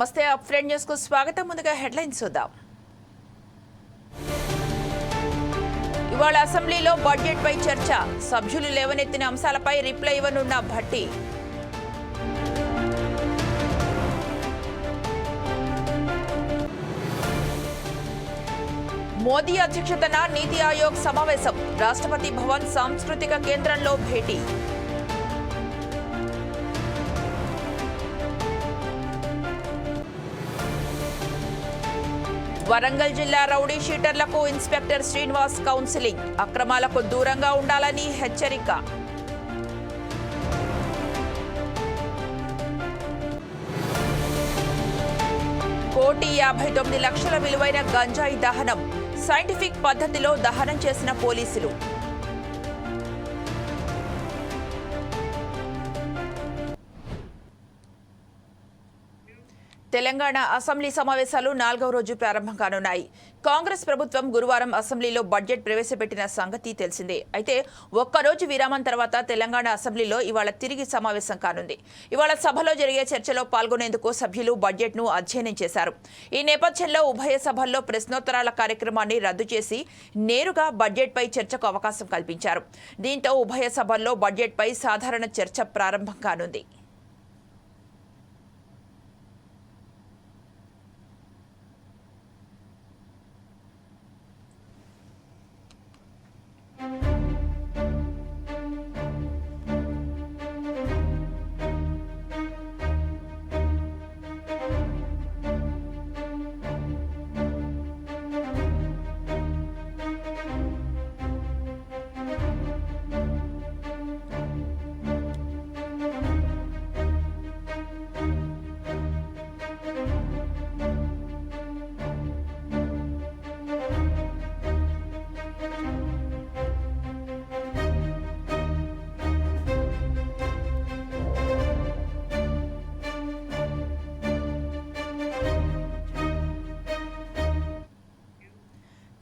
నమస్తే up friend news కు స్వాగతం. ముందుగా హెడ్లైన్స్ చూద్దాం. ఇవాళ అసెంబ్లీలో బడ్జెట్ పై చర్చ. సభ్యులు లేవనెత్తిన అంశాలపై రిప్లై ఇవ్వనున్న భట్టి. మోదీ అధ్యక్షతన నీతి ఆయోగ్ సమావేశం. రాష్ట్రపతి భవన్ సాంస్కృతిక కేంద్రంలో భేటీ. వరంగల్ జిల్లా రౌడీ షీటర్లకు ఇన్స్పెక్టర్ శ్రీనివాస్ కౌన్సిలింగ్. అక్రమాలకు దూరంగా ఉండాలని హెచ్చరిక. ₹1,59,00,000 విలువైన గంజాయి దహనం. సైంటిఫిక్ పద్ధతిలో దహనం చేసిన పోలీసులు. తెలంగాణ అసెంబ్లీ సమావేశాలు 4వ రోజు ప్రారంభం కానున్నాయి. కాంగ్రెస్ ప్రభుత్వం గురువారం అసెంబ్లీలో బడ్జెట్ ప్రవేశపెట్టిన సంగతి తెలిసిందే. అయితే ఒక్కరోజు విరామం తర్వాత తెలంగాణ అసెంబ్లీలో ఇవాళ తిరిగి సమావేశం కానుంది. ఇవాళ సభలో జరిగే చర్చలో పాల్గొనేందుకు సభ్యులు బడ్జెట్ను అధ్యయనం చేశారు. ఈ నేపథ్యంలో ఉభయ సభల్లో ప్రశ్నోత్తరాల కార్యక్రమాన్ని రద్దు చేసి నేరుగా బడ్జెట్పై చర్చకు అవకాశం కల్పించారు. దీంతో ఉభయ సభల్లో బడ్జెట్పై సాధారణ చర్చ ప్రారంభం కానుంది.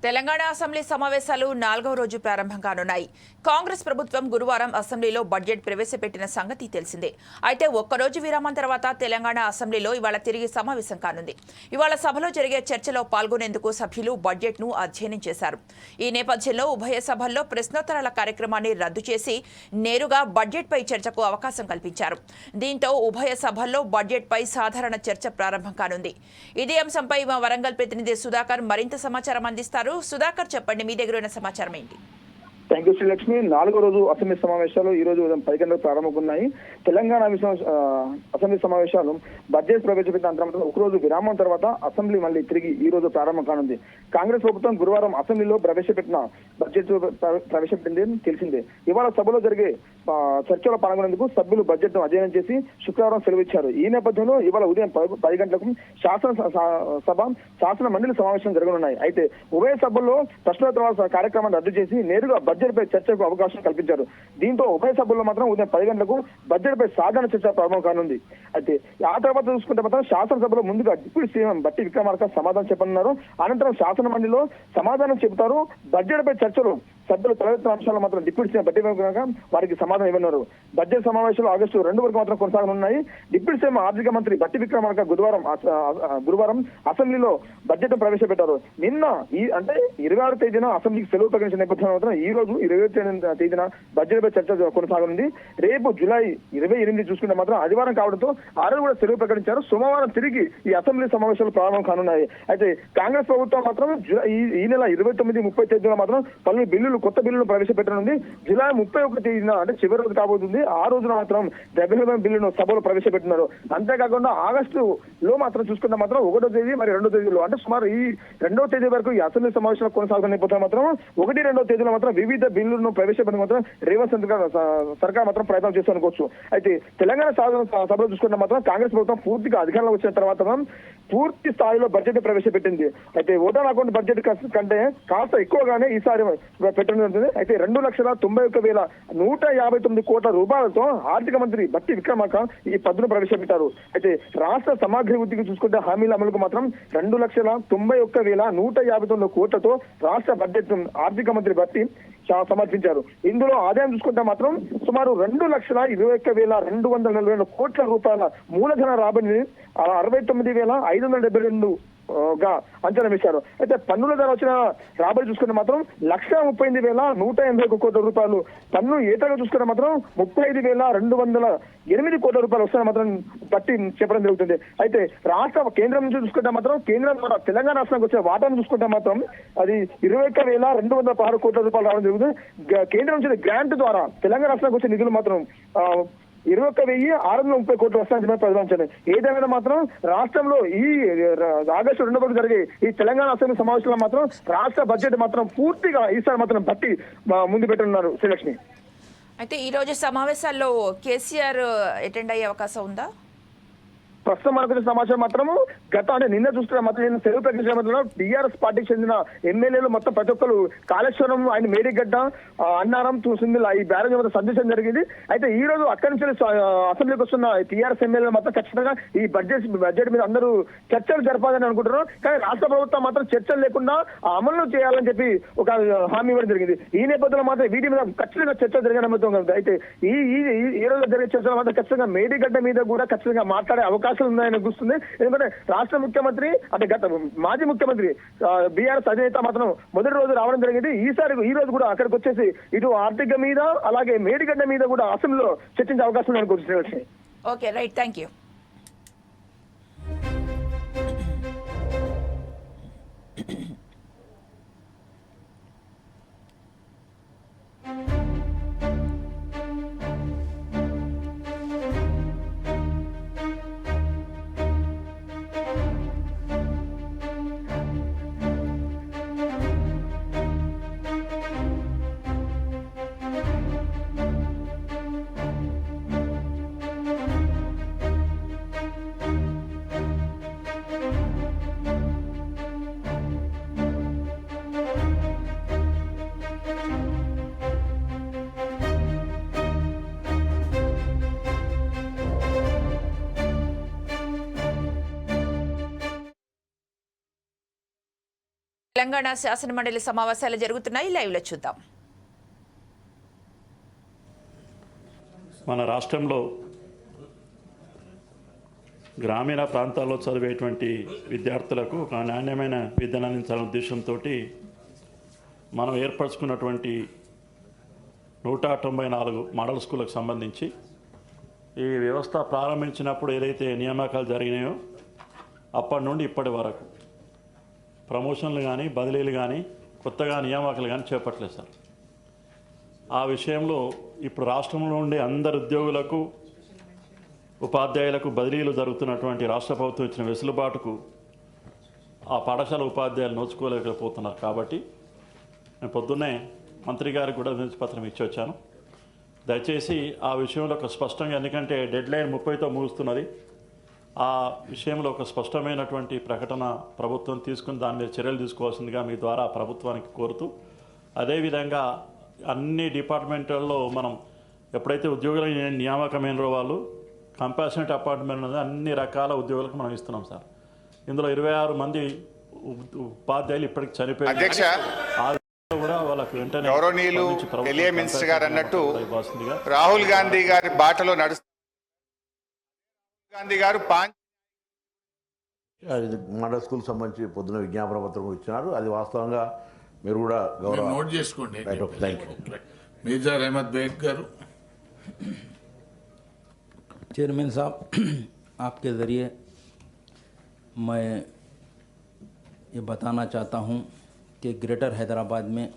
తెలంగాణ అసెంబ్లీ సమావేశాలు 4వ రోజు ప్రారంభం కానున్నాయి. కాంగ్రెస్ ప్రభుత్వం గురువారం అసెంబ్లీలో బడ్జెట్ ప్రవేశపెట్టిన సంగతి తెలిసిందే. అయితే ఒక్కరోజు విరామం తర్వాత తెలంగాణ అసెంబ్లీలో ఇవాళ తిరిగి సమావేశం కానుంది. ఇవాళ సభలో జరిగే చర్చలో పాల్గొనేందుకు సభ్యులు బడ్జెట్ను అధ్యయనం చేశారు. ఈ నేపథ్యంలో ఉభయ సభల్లో ప్రశ్నోత్తరాల కార్యక్రమాన్ని రద్దు చేసి నేరుగా బడ్జెట్పై చర్చకు అవకాశం కల్పించారు. దీంతో ఉభయ సభల్లో బడ్జెట్పై సాధారణ చర్చ ప్రారంభం కానుంది. ఇదే అంశంపై మా వరంగల్ ప్రతినిధి సుధాకర్ మరింత సమాచారం అందిస్తారు. సుధాకర్, చెప్పండి, మీ దగ్గర ఉన్న సమాచారం ఏంటి? Thank you Srilakshmi. 4వ రోజు అసెంబ్లీ సమావేశాలు ఈ రోజు ఉదయం 10 గంటలకు ప్రారంభమవుతున్నాయి. తెలంగాణ అసెంబ్లీ సమావేశాలు బడ్జెట్ ప్రవేశపెట్టిన అనంతరం ఒక రోజు విరామం తర్వాత అసెంబ్లీ మళ్ళీ తిరిగి ఈ రోజు ప్రారంభం కానుంది. కాంగ్రెస్ ప్రభుత్వం గురువారం అసెంబ్లీలో ప్రవేశపెట్టింది తెలిసిందే. ఇవాళ సభలో జరిగే చర్చలో పాల్గొనేందుకు సభ్యులు బడ్జెట్ ను అధ్యయనం చేసి శుక్రవారం సెలవిచ్చారు. ఈ నేపథ్యంలో ఇవాళ ఉదయం 10 గంటలకు శాసన మండలి సమావేశం జరగనున్నాయి. అయితే ఉభయ సభల్లో ప్రశ్నోత్తరాల కార్యక్రమాన్ని రద్దు చేసి నేరుగా బడ్జెట్ పై చర్చకు అవకాశం కల్పించారు. దీంతో ఉభయ సభల్లో మాత్రం ఉదయం 10 గంటలకు బడ్జెట్ పై సాధారణ చర్చ ప్రారంభం కానుంది. అయితే ఆ తర్వాత చూసుకుంటే మాత్రం శాసనసభలో ముందుగా డిప్యూటీ సీఎం భట్టి విక్రమార్క సమాధానం చెప్పనున్నారు. అనంతరం శాసన మండలిలో సమాధానం చెబుతారు. బడ్జెట్ పై చర్చలు సభ్యులు తలెత్తిన అంశాలు మాత్రం డిప్యూటీ సీఎం భట్టి విక్రమార్క వారికి సమాధానం ఇవ్వనున్నారు. బడ్జెట్ సమావేశాలు ఆగస్టు 2 వరకు మాత్రం కొనసాగనున్నాయి. డిప్యూటీ సీఎం ఆర్థిక మంత్రి భట్టి విక్రమార్క గురువారం అసెంబ్లీలో బడ్జెట్ ప్రవేశపెట్టారు. నిన్న అంటే 26వ తేదీన అసెంబ్లీకి సెలవు ప్రకటించిన నేపథ్యంలో మాత్రం ఈ రోజు 28వ తేదీన బడ్జెట్ పై చర్చ కొనసాగనుంది. రేపు జూలై 28 చూసుకుంటే మాత్రం ఆదివారం కావడంతో ఆ రోజు కూడా సెలవు ప్రకటించారు. సోమవారం తిరిగి ఈ అసెంబ్లీ సమావేశాలు ప్రారంభం కానున్నాయి. అయితే కాంగ్రెస్ ప్రభుత్వం మాత్రం ఈ నెల 29, 30 తేదీన మాత్రం పలు కొత్త బిల్లులు ప్రవేశపెట్టనుంది. జూలై 31 తేదీన అంటే చివరి రోజు కాబోతుంది. ఆ రోజున మాత్రం 70 బిల్లును సభలో ప్రవేశపెట్టినారు. అంతేకాకుండా ఆగస్టులో మాత్రం చూసుకుంటే మాత్రం 1వ తేదీ మరి 2వ తేదీలో అంటే సుమారు ఈ 2వ తేదీ వరకు ఈ అసెంబ్లీ సమావేశాలు కొనసాగుతున్న నేపథ్యంలో మాత్రం 1, 2వ తేదీలో మాత్రం వివిధ బిల్లులను ప్రవేశపెట్టిన మాత్రం రేవంత్ సర్కార్ మాత్రం ప్రయత్నం చేస్తూ అనుకోవచ్చు. అయితే తెలంగాణ సభలో చూసుకుంటే మాత్రం కాంగ్రెస్ ప్రభుత్వం పూర్తిగా అధికారంలో వచ్చిన తర్వాత పూర్తి స్థాయిలో బడ్జెట్ ప్రవేశపెట్టింది. అయితే ఓటాన్ అకౌంట్ బడ్జెట్ కంటే కాస్త ఎక్కువగానే ఈసారి పెట్టడం జరుగుతుంది. అయితే 2,91,159 కోట్ల రూపాయలతో ఆర్థిక మంత్రి భట్టి విక్రమార్క ఈ పద్దును ప్రవేశపెట్టారు. అయితే రాష్ట్ర సమగ్ర వృద్ధికి చూసుకుంటే హామీల అమలుకు మాత్రం 2,91,159 కోట్లతో రాష్ట్ర బడ్జెట్ ఆర్థిక మంత్రి భట్టి సమర్పించారు. ఇందులో ఆదాయం చూసుకుంటే మాత్రం సుమారు 2,21,240 కోట్ల రూపాయల మూలధన రాబడిని 69,572 గా అంచనా వేశారు. అయితే పన్నుల ద్వారా వచ్చిన రాబడి చూసుకుంటే మాత్రం 1,38,181 కోట్ల రూపాయలు, పన్ను ఏతగా చూసుకుంటే మాత్రం 35,208 కోట్ల రూపాయలు వస్తాయని మాత్రం బట్టి చెప్పడం జరుగుతుంది. అయితే కేంద్రం నుంచి చూసుకుంటే మాత్రం కేంద్రం ద్వారా తెలంగాణ రాష్ట్రానికి వచ్చే వాటాను చూసుకుంటే మాత్రం అది 21,216 కోట్ల రూపాయలు రావడం జరుగుతుంది. కేంద్రం నుంచి గ్రాంట్ ద్వారా తెలంగాణ రాష్ట్రానికి వచ్చే నిధులు మాత్రం 21,630 కోట్లు వస్తాయని ప్రకటించారు. ఏదైనా మాత్రం రాష్ట్రంలో ఈ ఆగస్టు 2వ జరిగే ఈ తెలంగాణ అసెంబ్లీ సమావేశంలో మాత్రం రాష్ట్ర బడ్జెట్ మాత్రం పూర్తిగా ఈసారి మాత్రం బట్టి ముందు పెట్టనున్నారు శ్రీలక్ష్మి. అయితే ఈ రోజు సమావేశాల్లో కేసీఆర్ అటెండ్ అయ్యే అవకాశం ఉందా? ప్రస్తుతం మనకు సమాచారం మాత్రము నిన్న చూస్తున్న మాత్రం నేను తెలుగు ప్రకటించడం టీఆర్ఎస్ పార్టీకి చెందిన ఎమ్మెల్యేలు మొత్తం ప్రతి ఒక్కరు కాళేశ్వరం, ఆయన మేడిగడ్డ, అన్నారం, సింగిల్ ఈ బ్యారేజ్ మొత్తం సందేశం జరిగింది. అయితే ఈ రోజు అక్కడి నుంచి అసెంబ్లీకి వస్తున్న టీఆర్ఎస్ ఎమ్మెల్యేలు మాత్రం ఖచ్చితంగా ఈ బడ్జెట్ మీద అందరూ చర్చలు జరపాలని అనుకుంటున్నారు. కానీ రాష్ట్ర ప్రభుత్వం మాత్రం చర్చలు లేకుండా అమలు చేయాలని చెప్పి ఒక హామీ ఇవ్వడం జరిగింది. ఈ నేపథ్యంలో మాత్రం వీటి మీద ఖచ్చితంగా చర్చలు జరిగే నమ్మకం ఉంది. అయితే ఈ రోజు జరిగే చర్చల మాత్రం ఖచ్చితంగా మేడిగడ్డ మీద కూడా ఖచ్చితంగా మాట్లాడే అవకాశం ఉన్నాయని గుర్తుంది. ఎందుకంటే రాష్ట్ర ముఖ్యమంత్రి అంటే మాజీ ముఖ్యమంత్రి బీఆర్ఎస్ అధినేత మాత్రం మొదటి రోజు రావడం జరిగింది. ఈ రోజు కూడా అక్కడికి వచ్చేసి ఇటు ఆర్థిక మీద అలాగే మేడిగడ్డ మీద కూడా అసెంబ్లీలో చర్చించే అవకాశం ఉందని గుర్తుంది. Okay, right, thank you. Telangana శాసనమండలి సమావేశాలు జరుగుతున్నాయి. లైవ్ లో చూద్దాం. మన రాష్ట్రంలో గ్రామీణ ప్రాంతాల్లో చదివేటువంటి విద్యార్థులకు ఒక నాణ్యమైన విద్యను అందించాలనే ఉద్దేశంతో మనం ఏర్పరచుకున్నటువంటి 194 మోడల్ స్కూళ్ళకు సంబంధించి ఈ వ్యవస్థ ప్రారంభించినప్పుడు ఏదైతే నియామకాలు జరిగినాయో అప్పటి నుండి ఇప్పటి వరకు ప్రమోషన్లు కానీ బదిలీలు కానీ కొత్తగా నియామకాలు కానీ చేపట్టలేదు సార్. ఆ విషయంలో ఇప్పుడు రాష్ట్రంలో ఉండే అందరు ఉద్యోగులకు ఉపాధ్యాయులకు బదిలీలు జరుగుతున్నటువంటి రాష్ట్ర ప్రభుత్వం ఇచ్చిన వెసులుబాటుకు ఆ పాఠశాల ఉపాధ్యాయులు నోచుకోలేకపోతున్నారు. కాబట్టి నేను పొద్దున్నే మంత్రి గారికి కూడా వినతి పత్రం ఇచ్చి వచ్చాను. దయచేసి ఆ విషయంలో ఒక స్పష్టంగా, ఎందుకంటే డెడ్ లైన్ 30తో ముగుస్తున్నది, ఆ విషయంలో ఒక స్పష్టమైనటువంటి ప్రకటన ప్రభుత్వం తీసుకుని దాని మీద చర్యలు తీసుకోవాల్సిందిగా మీ ద్వారా ప్రభుత్వానికి కోరుతూ, అదేవిధంగా అన్ని డిపార్ట్మెంట్లలో మనం ఎప్పుడైతే ఉద్యోగుల నియామకమైన వాళ్ళు కంపాషనెట్ అపాయింట్మెంట్ అనేది అన్ని రకాల ఉద్యోగులకు మనం ఇస్తున్నాం సార్. ఇందులో 26 మంది ఉపాధ్యాయులు ఇప్పటికి చనిపోయారు. అధ్యక్ష, కూడా వాళ్ళకి వెంటనే గౌరవనీయులు ఎలియా మినిస్టర్ గారు అన్నట్టు రాహుల్ గాంధీ గారి బాటలో నడుస్తూ గాంధీ గారు మోడల్ స్కూల్ సంబంధించి పొద్దున విజ్ఞాపన పత్రం ఇచ్చినారు. అది వాస్తవంగా మీరు కూడా గౌరవ నోట్ చేసుకోండి. Thank you. మీర్జార్ అహ్మద్ బేగ్ గారు. चेयरमैन साहब, आपके ज़रिए मैं ये बताना चाहता हूँ कि ग्रेटर हैदराबाद में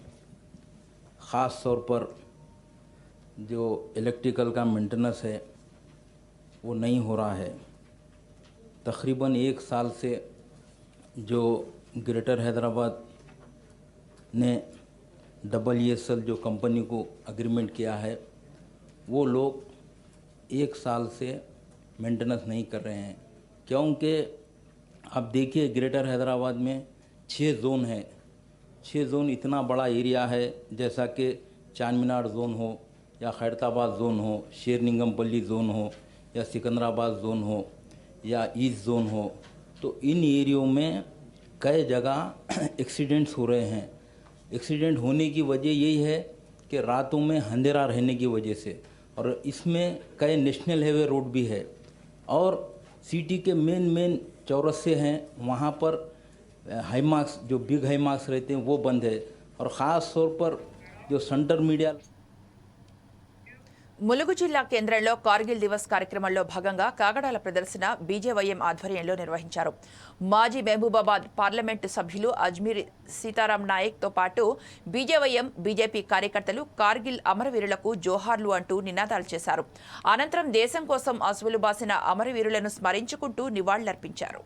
ख़ास तौर पर जो इलेक्ट्रिकल का मेंटेनेंस है वो नहीं हो रहा है. तकरीबन 1 साल से जो ग्रेटर हैदराबाद ने EESL जो कंपनी को एग्रीमेंट किया है, वो लोग 1 साल से मेंटेनेंस नहीं कर रहे हैं. क्योंकि आप देखिए ग्रेटर हैदराबाद में 6 जोन है. 6 जोन इतना बड़ा एरिया है, जैसा कि चांद मीनार जोन हो या खैरताबाद जोन हो, शेरनिंगमपल्ली जोन हो या सिकंदराबाद जोन हो या ईस्ट जोन हो. तो इन एरियो में कई जगह एक्सीडेंट्स हो रहे हैं. एक्सीडेंट होने की वजह यही है कि रातों में अंधेरा रहने की वजह से, और इसमें कई नेशनल हाईवे रोड भी है और सिटी के मेन चौरस्से हैं, वहाँ पर हाई मार्क्स जो बिग हाई मार्क्स रहते हैं वो बंद है, और ख़ास तौर पर जो सेंटर मीडिया। ములుగు జిల్లా కేంద్రంలో కార్గిల్ దివస్ కార్యక్రమంలో భాగంగా కాగడాల ప్రదర్శన బీజేవైఎం ఆధ్వర్యంలో నిర్వహించారు. మాజీ మహబూబాబాద్ పార్లమెంటు సభ్యులు అజ్మీర్ సీతారాం నాయక్ తో పాటు బీజేవైఎం బీజేపీ కార్యకర్తలు కార్గిల్ అమరవీరులకు జోహార్లు అంటూ నినాదాలు చేశారు. అనంతరం దేశం కోసం అసువులు బాసిన అమరవీరులను స్మరించుకుంటూ నివాళులర్పించారు.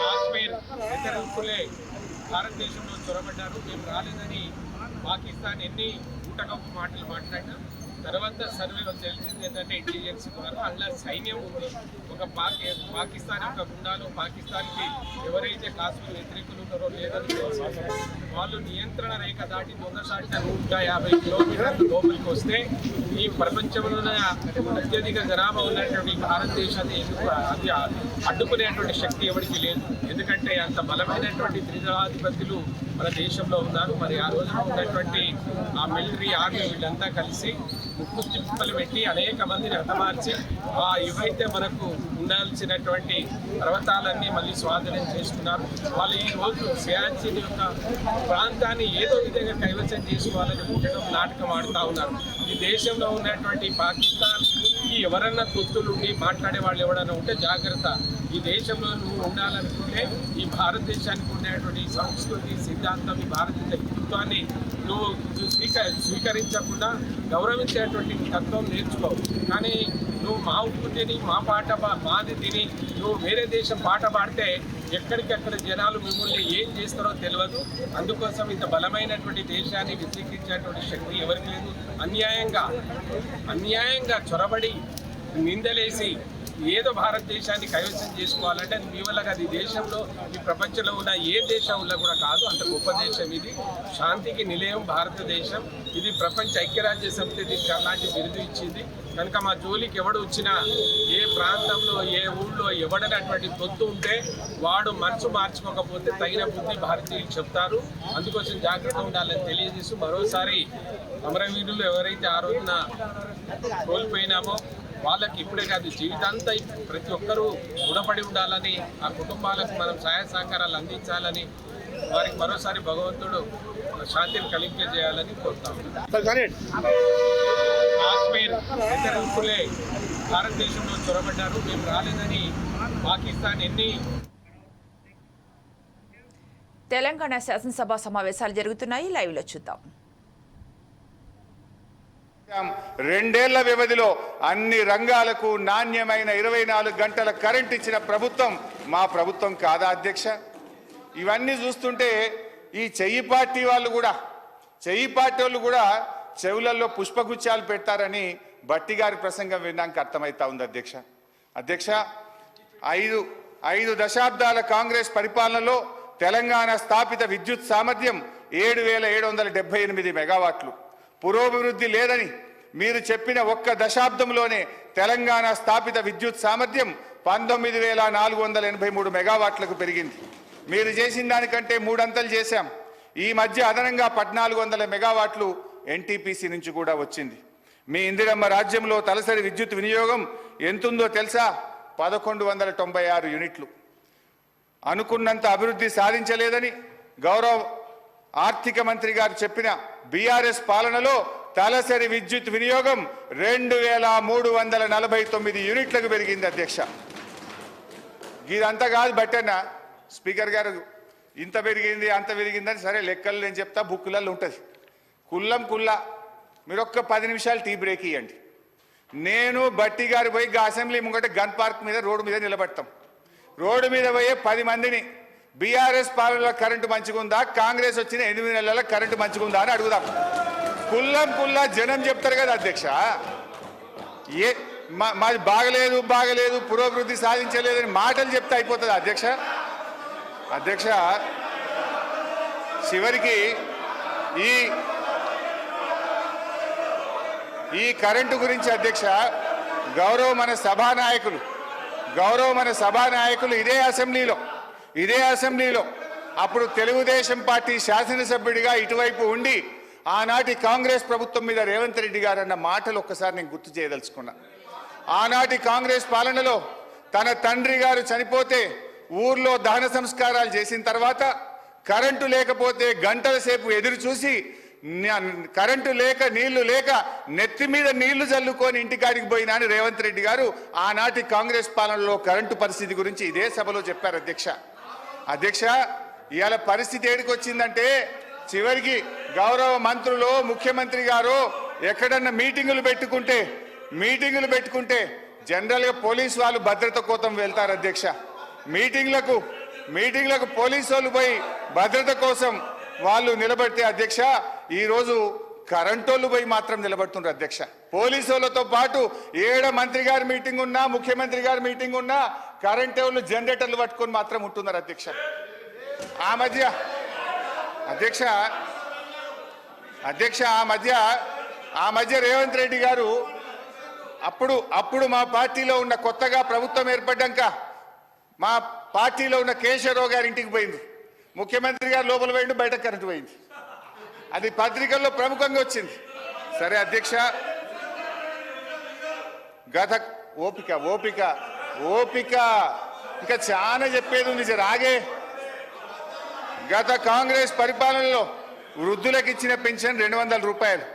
కాశ్మీర్ వ్యతిరేకులే భారతదేశంలో చొరబడ్డారు, మేము రాలేదని పాకిస్తాన్ ఎన్ని ఊటకపు మాటలు మాట్లాడినా తర్వాత సర్వేలో తెలిసింది ఏంటంటే ఇంటెలిజెన్స్ ద్వారా అందులో సైన్యం ఉంది. ఒక పాకిస్తాన్ యొక్క గుండాలు పాకిస్తాన్కి ఎవరైతే కాశ్మీర్ వ్యతిరేకులు ఉన్నారో లేదని వాళ్ళు నియంత్రణ రేఖ దాటి దొంగసాటిన 150 కిలోమీటర్ల లోపలికి వస్తే ఈ ప్రపంచంలోనే అత్యధిక జనాభా ఉన్నటువంటి భారతదేశాన్ని అది అడ్డుకునేటువంటి శక్తి ఎవరికి లేదు. ఎందుకంటే అంత బలమైనటువంటి త్రిజనాధిపతులు మన దేశంలో ఉన్నారు. మరి ఆ రోజున ఉన్నటువంటి ఆ మిలిటరీ ఆర్మీ వీళ్ళంతా కలిసి ముక్కు చిప్పలు పెట్టి అనేక మందిని హతమార్చి ఇవైతే మనకు ఉండాల్సినటువంటి పర్వతాలన్నీ మళ్ళీ స్వాధీనం చేసుకున్నారు. వాళ్ళు ఈ రోజు సియాచిన్ యొక్క ప్రాంతాన్ని ఏదో విధంగా కైవసం చేసుకోవాలని ఉండడం నాటకం ఆడుతూ ఉన్నారు. ఈ దేశంలో ఉన్నటువంటి పాకిస్తాన్ ఈ ఎవరన్నా తొత్తులుండి మాట్లాడే వాళ్ళు ఎవరైనా ఉంటే జాగ్రత్త. ఈ దేశంలో నువ్వు ఉండాలనుకుంటే ఈ భారతదేశానికి ఉండేటువంటి సంస్కృతి సిద్ధాంతం ఈ భారతదేశ ప్రభుత్వాన్ని నువ్వు స్వీకరించకుండా గౌరవించేటువంటి తత్వం నేర్చుకో. కానీ నువ్వు మా ఉప్పు తిని మా పాట మాది తిని నువ్వు వేరే దేశం పాట పాడితే ఎక్కడికక్కడ జనాలు మిమ్మల్ని ఏం చేస్తారో తెలియదు. అందుకోసం ఇంత బలమైనటువంటి దేశాన్ని వ్యతిరేకించేటువంటి శక్తి ఎవరికి లేదు. అన్యాయంగా చొరబడి నిందలేసి ఏదో భారతదేశాన్ని కైవసం చేసుకోవాలంటే అది మీ వల్ల కాదు. ఈ దేశంలో ఈ ప్రపంచంలో ఉన్న ఏ దేశంలో కూడా కాదు, అంత గొప్ప దేశం ఇది. శాంతికి నిలయం భారతదేశం. ఇది ప్రపంచ ఐక్యరాజ్య సమితి దీనికి అలాంటి బిరుదు ఇచ్చింది. కనుక మా జోలికి ఎవడు వచ్చినా ఏ ప్రాంతంలో ఏ ఊళ్ళో ఎవడనటువంటి తొత్తు ఉంటే వాడు మనసు మార్చుకోకపోతే తగిన బుద్ధి భారతీయులు చెప్తారు. అందుకోసం జాగ్రత్త ఉండాలని తెలియజేస్తూ మరోసారి అమరవీరులు ఎవరైతే ఆ రోజున కోల్పోయినామో వాళ్ళకి ఇప్పుడే కాదు జీవితాంతా ప్రతి ఒక్కరూ రుణపడి ఉండాలని, ఆ కుటుంబాలకు మనం సహాయ సహకారాలు అందించాలని, వారికి మరోసారి భగవంతుడు శాంతిని కలిగించేయాలని కోరుతాం. కాశ్మీర్ వ్యతిరేకులే భారతదేశంలో చొరబడ్డారు, మేము రాలేదని పాకిస్తాన్ ఎన్ని. తెలంగాణ శాసనసభ సమావేశాలు జరుగుతున్నాయి. లైవ్ లో చూద్దాం. 2 ఏళ్ల వ్యవధిలో అన్ని రంగాలకు నాణ్యమైన 24 గంటల కరెంట్ ఇచ్చిన ప్రభుత్వం మా ప్రభుత్వం కాదా అధ్యక్ష? ఇవన్నీ చూస్తుంటే ఈ చెయ్యి పార్టీ వాళ్ళు కూడా చెవులలో పుష్పగుచ్చాలు పెడతారని బట్టి గారి ప్రసంగం విన్నాక అర్థమవుతా ఉంది అధ్యక్ష. 5 దశాబ్దాల కాంగ్రెస్ పరిపాలనలో తెలంగాణ స్థాపిత విద్యుత్ సామర్థ్యం 7,778 మెగావాట్లు. పురోభివృద్ధి లేదని మీరు చెప్పిన ఒక్క దశాబ్దంలోనే తెలంగాణ స్థాపిత విద్యుత్ సామర్థ్యం 19,483 మెగావాట్లకు పెరిగింది. మీరు చేసిన దానికంటే 3 అంతలు చేశాం. ఈ మధ్య అదనంగా 1,400 మెగావాట్లు ఎన్టీపీసీ నుంచి కూడా వచ్చింది. మీ ఇందిరమ్మ రాజ్యంలో తలసరి విద్యుత్ వినియోగం ఎంతుందో తెలుసా? 1,196 యూనిట్లు. అనుకున్నంత అభివృద్ధి సాధించలేదని గౌరవ ఆర్థిక మంత్రి గారు చెప్పిన బీఆర్ఎస్ పాలనలో తలసరి విద్యుత్ వినియోగం 2,349 యూనిట్లకు పెరిగింది అధ్యక్ష. ఇదంతా కాదు బట్టన్న స్పీకర్ గారు, ఇంత పెరిగింది అంత పెరిగిందని సరే లెక్కలు నేను చెప్తా, బుక్కులలో ఉంటుంది కుల్లా. మీరు ఒక్క 10 నిమిషాలు టీ బ్రేక్ ఇవ్వండి. నేను బట్టి గారు పోయి అసెంబ్లీ ముంగట గన్ పార్క్ మీద రోడ్డు మీద నిలబడతాం. రోడ్డు మీద పోయే 10 మందిని బీఆర్ఎస్ పాలనలో కరెంటు మంచిగుందా, కాంగ్రెస్ వచ్చిన 8 నెలల కరెంటు మంచిగుందా అని అడుగుదాం. కుల్లా జనం చెప్తారు కదా అధ్యక్ష. మాది బాగలేదు పురోభివృద్ధి సాధించలేదని మాటలు చెప్తే అయిపోతుంది అధ్యక్ష. చివరికి ఈ కరెంటు గురించి అధ్యక్ష గౌరవ మన సభానాయకులు ఇదే అసెంబ్లీలో అప్పుడు తెలుగుదేశం పార్టీ శాసనసభ్యుడిగా ఇటువైపు ఉండి ఆనాటి కాంగ్రెస్ ప్రభుత్వం మీద రేవంత్ రెడ్డి గారు అన్న మాటలు ఒక్కసారి నేను గుర్తు చేయదలుచుకున్నా. ఆనాటి కాంగ్రెస్ పాలనలో తన తండ్రి గారు చనిపోతే ఊర్లో దహన సంస్కారాలు చేసిన తర్వాత కరెంటు లేకపోతే గంటల సేపు ఎదురు చూసి కరెంటు లేక నీళ్లు లేక నెత్తి మీద నీళ్లు చల్లుకొని ఇంటికాడికి పోయినాను రేవంత్ రెడ్డి గారు ఆనాటి కాంగ్రెస్ పాలనలో కరెంటు పరిస్థితి గురించి ఇదే సభలో చెప్పారు అధ్యక్ష. ఇవాళ పరిస్థితి ఏడికి వచ్చిందంటే చివరికి గౌరవ మంత్రులు ముఖ్యమంత్రి గారు ఎక్కడన్నా మీటింగులు పెట్టుకుంటే జనరల్గా పోలీసు వాళ్ళు భద్రత కోసం వెళ్తారు అధ్యక్ష. మీటింగ్లకు పోలీసు వాళ్ళు పోయి భద్రత కోసం వాళ్ళు నిలబడితే అధ్యక్ష ఈరోజు కరెంటోళ్ళు పోయి మాత్రం నిలబడుతున్నారు అధ్యక్ష. పోలీసు వాళ్ళతో పాటు ఏడ మంత్రి గారి మీటింగ్ ఉన్నా ముఖ్యమంత్రి గారి మీటింగ్ ఉన్నా కరెంట్ వాళ్ళు జనరేటర్లు పట్టుకొని మాత్రం ఉంటున్నారు అధ్యక్ష. ఆ మధ్య రేవంత్ రెడ్డి గారు అప్పుడు మా పార్టీలో ఉన్న కొత్తగా ప్రభుత్వం ఏర్పడ్డాక మా పార్టీలో ఉన్న కేశవరావు గారి ఇంటికి పోయింది. ముఖ్యమంత్రి గారు లోపల పోయిండు, బయట కరెంటు పోయింది. అది పత్రికల్లో ప్రముఖంగా వచ్చింది. సరే అధ్యక్ష, ఓపిక ఇంకా చాలా చెప్పేది ఉంది. రాగే గత కాంగ్రెస్ పరిపాలనలో వృద్ధులకు ఇచ్చిన పెన్షన్ 200 రూపాయలు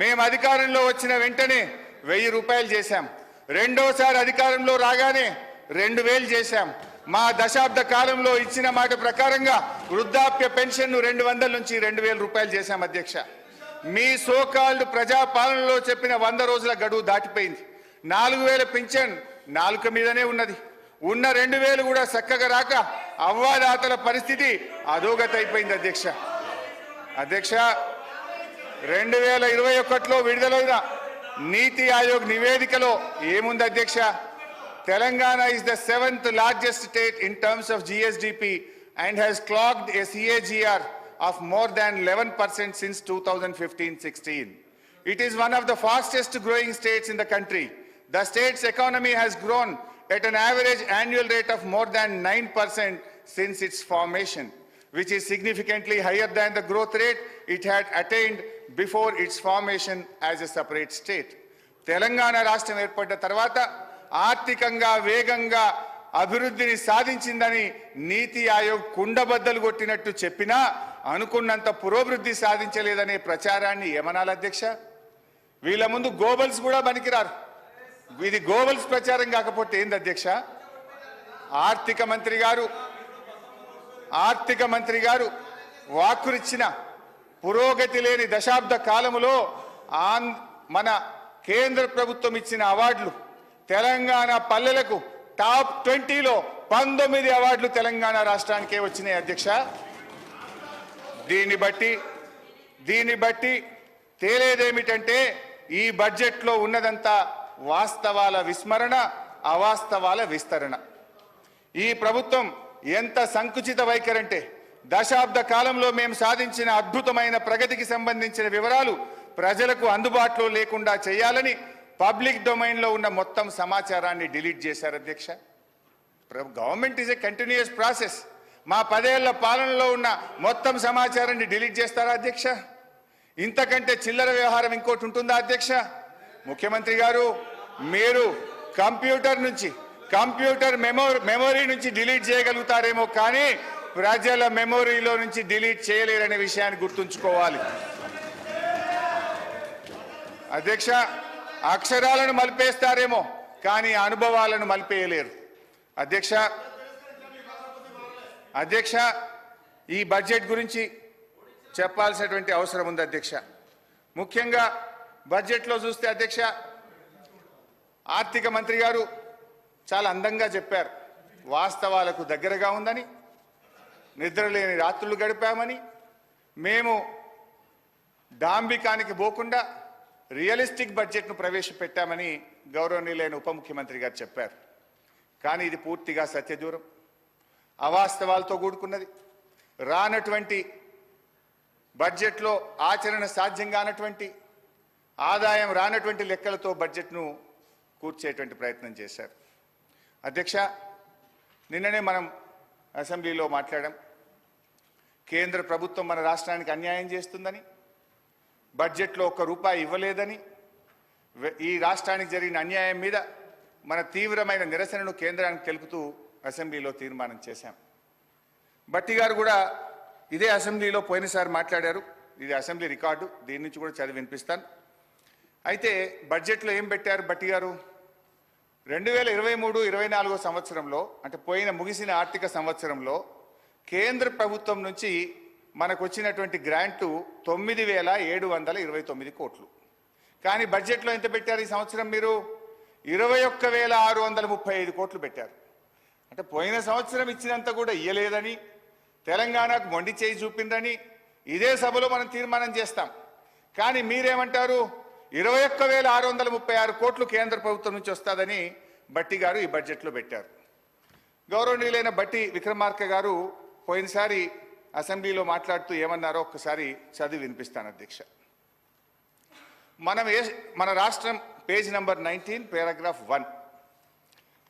మేము అధికారంలో వచ్చిన వెంటనే 1000 రూపాయలు చేశాం. రెండోసారి అధికారంలో రాగానే 2000 చేశాం. మా దశాబ్ద కాలంలో ఇచ్చిన మాట ప్రకారంగా వృద్ధాప్య పెన్షన్ను 200 నుంచి 2000 రూపాయలు చేశాం అధ్యక్ష. మీ సోకాల్డ్ ప్రజాపాలనలో చెప్పిన 100 రోజుల గడువు దాటిపోయింది. 4000 పెన్షన్ నాలుక మీదనే ఉన్నది. ఉన్న 2000 కూడా చక్కగా రాక అవ్వాదాతల పరిస్థితి అధోగతి అయిపోయింది అధ్యక్ష. 2021లో విడుదలైన నీతి ఆయోగ్ నివేదికలో ఏముంది అధ్యక్ష? Telangana is the 7th largest state in terms of GSDP and has clocked a CAGR of more than 11% since 2015-16. It is one of the fastest growing states in the country. The state's economy has grown at an average annual rate of more than 9% since its formation, which is significantly higher than the growth rate it had attained before its formation as a separate state. Telangana రాష్ట్రం ఏర్పడ్డ తర్వాత ఆర్థికంగా వేగంగా అభివృద్ధిని సాధించిందని నీతి ఆయోగ్ కుండబద్దలు కొట్టినట్టు చెప్పినా అనుకున్నంత పురోభివృద్ధి సాధించలేదనే ప్రచారాన్ని ఏమనాలి అధ్యక్ష? వీళ్ళ ముందు గోబల్స్ కూడా పనికిరారు. ఇది గోబల్స్ ప్రచారం కాకపోతే ఏంది అధ్యక్ష? ఆర్థిక మంత్రి గారు వాక్కురిచ్చిన పురోగతి లేని దశాబ్ద కాలములో మన కేంద్ర ప్రభుత్వం ఇచ్చిన అవార్డులు తెలంగాణ పల్లెలకు టాప్ 20లో 19 అవార్డులు తెలంగాణ రాష్ట్రానికే వచ్చినాయి అధ్యక్ష. దీన్ని బట్టి తేలేదేమిటంటే ఈ బడ్జెట్లో ఉన్నదంతా వాస్తవాల విస్మరణ, అవాస్తవాల విస్తరణ. ఈ ప్రభుత్వం ఎంత సంకుచిత వైఖరంటే దశాబ్ద కాలంలో మేము సాధించిన అద్భుతమైన ప్రగతికి సంబంధించిన వివరాలు ప్రజలకు అందుబాటులో లేకుండా చేయాలని పబ్లిక్ డొమైన్లో ఉన్న మొత్తం సమాచారాన్ని డిలీట్ చేశారు అధ్యక్ష. Government is a continuous process. మా 10 ఏళ్ల పాలనలో ఉన్న మొత్తం సమాచారాన్ని డిలీట్ చేస్తారా అధ్యక్ష? ఇంతకంటే చిల్లర వ్యవహారం ఇంకోటి ఉంటుందా అధ్యక్ష? ముఖ్యమంత్రి గారు, మీరు కంప్యూటర్ మెమొరీ నుంచి డిలీట్ చేయగలుగుతారేమో కానీ ప్రజల మెమొరీలో నుంచి డిలీట్ చేయలేరనే విషయాన్ని గుర్తుంచుకోవాలి అధ్యక్ష. అక్షరాలను మలిపేస్తారేమో కానీ అనుభవాలను మలిపేయలేరు అధ్యక్ష. ఈ బడ్జెట్ గురించి చెప్పాల్సినటువంటి అవసరం ఉంది అధ్యక్ష. ముఖ్యంగా బడ్జెట్లో చూస్తే అధ్యక్ష, ఆర్థిక మంత్రి గారు చాలా అందంగా చెప్పారు. వాస్తవాలకు దగ్గరగా ఉందని, నిద్రలేని రాత్రులు గడిపామని, మేము డాంబికానికి పోకుండా రియలిస్టిక్ బడ్జెట్ను ప్రవేశపెట్టామని గౌరవనీయులైన ఉప ముఖ్యమంత్రి గారు చెప్పారు. కానీ ఇది పూర్తిగా సత్యదూరం, అవాస్తవాలతో కూడుకున్నది. రానటువంటి బడ్జెట్లో ఆచరణ సాధ్యం కానటువంటి ఆదాయం రానటువంటి లెక్కలతో బడ్జెట్ను కూర్చేటువంటి ప్రయత్నం చేశారు. అధ్యక్ష, నిన్ననే మనం అసెంబ్లీలో మాట్లాడాం. కేంద్ర ప్రభుత్వం మన రాష్ట్రానికి అన్యాయం చేస్తుందని, బడ్జెట్లో ₹1 ఇవ్వలేదని, ఈ రాష్ట్రానికి జరిగిన అన్యాయం మీద మన తీవ్రమైన నిరసనను కేంద్రానికి తెలుపుతూ అసెంబ్లీలో తీర్మానం చేశాం. భట్టి గారు కూడా ఇదే అసెంబ్లీలో పోయినసారి మాట్లాడారు. ఇది అసెంబ్లీ రికార్డు, దీని నుంచి కూడా చదివి వినిపిస్తాను. అయితే బడ్జెట్లో ఏం పెట్టారు భట్టి గారు? 2023-24 సంవత్సరంలో, అంటే ముగిసిన ఆర్థిక సంవత్సరంలో కేంద్ర ప్రభుత్వం నుంచి మనకు వచ్చినటువంటి గ్రాంటు 9,729 కోట్లు. కానీ బడ్జెట్లో ఎంత పెట్టారు ఈ సంవత్సరం? మీరు 21,635 కోట్లు పెట్టారు. అంటే పోయిన సంవత్సరం ఇచ్చినంత కూడా ఇయ్యలేదని, తెలంగాణకు మొండి చేయి చూపిందని ఇదే సభలో మనం తీర్మానం చేస్తాం. కానీ మీరేమంటారు? 21,636 కోట్లు కేంద్ర ప్రభుత్వం నుంచి వస్తుందని భట్టి గారు ఈ బడ్జెట్లో పెట్టారు. గౌరవనీయులైన భట్టి విక్రమార్క గారు పోయినసారి అసెంబ్లీలో మాట్లాడుతూ ఏమన్నారో ఒక్కసారి చదివి వినిపిస్తాను అధ్యక్ష. మన రాష్ట్రం పేజ్ నంబర్ 19 పారాగ్రాఫ్ 1.